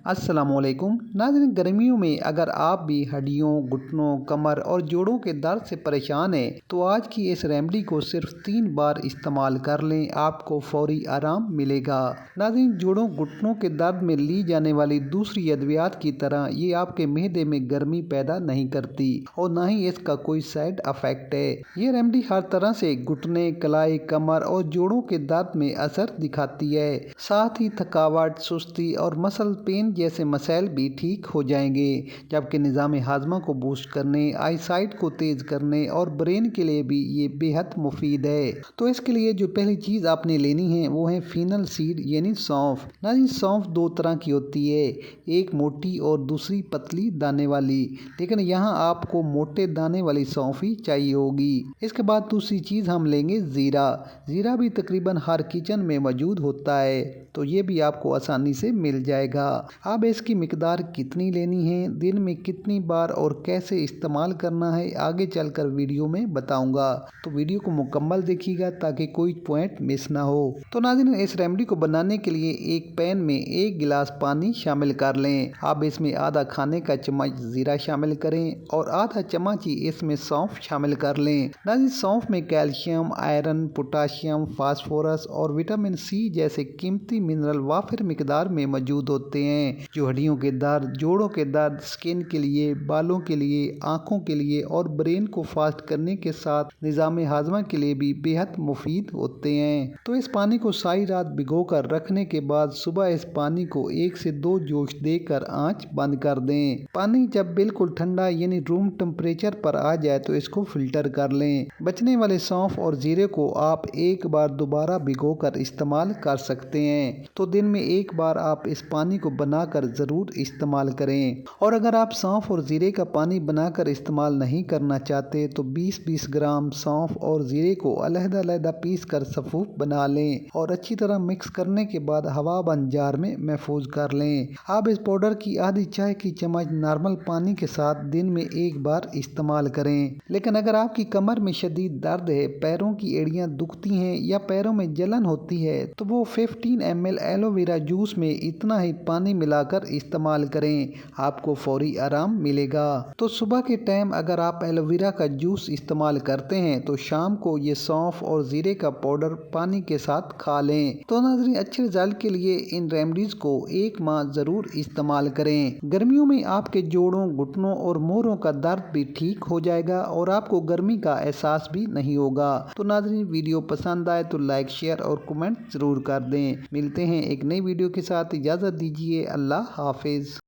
السلام علیکم ناظرین، گرمیوں میں اگر آپ بھی ہڈیوں، گھٹنوں، کمر اور جوڑوں کے درد سے پریشان ہیں تو آج کی اس ریمیڈی کو صرف 3 بار استعمال کر لیں، آپ کو فوری آرام ملے گا۔ ناظرین، جوڑوں گھٹنوں کے درد میں لی جانے والی دوسری ادویات کی طرح یہ آپ کے معدے میں گرمی پیدا نہیں کرتی اور نہ ہی اس کا کوئی سائیڈ افیکٹ ہے۔ یہ ریمیڈی ہر طرح سے گھٹنے، کلائی، کمر اور جوڑوں کے درد میں اثر دکھاتی ہے، ساتھ ہی تھکاوٹ، سستی اور مسل پین جیسے مسائل بھی ٹھیک ہو جائیں گے، جبکہ نظام ہاضمہ کو بوسٹ کرنے، آئی سائٹ کو تیز کرنے اور برین کے لیے بھی یہ بے حد مفید ہے۔ تو اس کے لیے جو پہلی چیز آپ نے لینی ہے وہ ہے فینل سیڈ یعنی سونف۔ ناظرین، سونف 2 طرح کی ہوتی ہے، ایک موٹی اور دوسری پتلی دانے والی، لیکن یہاں آپ کو موٹے دانے والی سونف ہی چاہیے ہوگی۔ اس کے بعد دوسری چیز ہم لیں گے زیرہ۔ زیرہ بھی تقریباً ہر کچن میں موجود ہوتا ہے، تو یہ بھی آپ کو آسانی سے مل جائے گا۔ اب اس کی مقدار کتنی لینی ہے، دن میں کتنی بار اور کیسے استعمال کرنا ہے، آگے چل کر ویڈیو میں بتاؤں گا، تو ویڈیو کو مکمل دیکھیے گا تاکہ کوئی پوائنٹ مس نہ ہو۔ تو ناظرین، اس ریمیڈی کو بنانے کے لیے ایک پین میں 1 گلاس پانی شامل کر لیں۔ اب اس میں آدھا کھانے کا چمچ زیرہ شامل کریں اور آدھا چمچ ہی اس میں سونف شامل کر لیں۔ ناظرین، سونف میں کیلشیم، آئرن، پوٹاشیم، فاسفورس اور وٹامن سی جیسے قیمتی منرل وافر مقدار میں موجود ہوتے ہیں، جو ہڈیوں کے درد، جوڑوں کے درد، سکن کے لیے، بالوں کے لیے، آنکھوں کے لیے اور برین کو فاسٹ کرنے کے ساتھ نظام ہاضمہ کے لیے بھی بے حد مفید ہوتے ہیں۔ تو اس پانی کو ساری رات بھگو کر رکھنے کے بعد صبح اس پانی کو 1 سے 2 جوش دے کر آنچ بند کر دیں۔ پانی جب بالکل ٹھنڈا یعنی روم ٹمپریچر پر آ جائے تو اس کو فلٹر کر لیں۔ بچنے والے سونف اور زیرے کو آپ ایک بار دوبارہ بھگو کر استعمال کر سکتے ہیں، تو دن میں 1 بار آپ اس پانی کو بنا کر ضرور استعمال کریں۔ اور اگر آپ سونف اور زیرے کا پانی بنا کر استعمال نہیں کرنا چاہتے تو 20-20 گرام سونف اور زیرے کو علیحدہ علیحدہ پیس کر سفوف بنا لیں اور اچھی طرح مکس کرنے کے بعد ہوا بند جار میں محفوظ کر لیں۔ آپ اس پاؤڈر کی آدھی چائے کی چمچ نارمل پانی کے ساتھ دن میں 1 بار استعمال کریں۔ لیکن اگر آپ کی کمر میں شدید درد ہے، پیروں کی ایڑیاں دکھتی ہیں یا پیروں میں جلن ہوتی ہے تو وہ 15 ml ایلو ویرا جوس میں اتنا ہی پانی ملا کر استعمال کریں، آپ کو فوری آرام ملے گا۔ تو صبح کے ٹائم اگر آپ ایلو ویرا کا جوس استعمال کرتے ہیں تو شام کو یہ سونف اور زیرے کا پاؤڈر پانی کے ساتھ کھا لیں۔ تو ناظرین، اچھے رزلٹ کے لیے ان ریمیڈیز کو 1 ماہ ضرور استعمال کریں۔ گرمیوں میں آپ کے جوڑوں، گھٹنوں اور موڑوں کا درد بھی ٹھیک ہو جائے گا اور آپ کو گرمی کا احساس بھی نہیں ہوگا۔ تو ناظرین، ویڈیو پسند آئے تو لائک، شیئر اور کمنٹ ضرور کر دیں۔ ملتے ہیں ایک نئی ویڈیو کے ساتھ، اجازت دیجیے، اللہ حافظ۔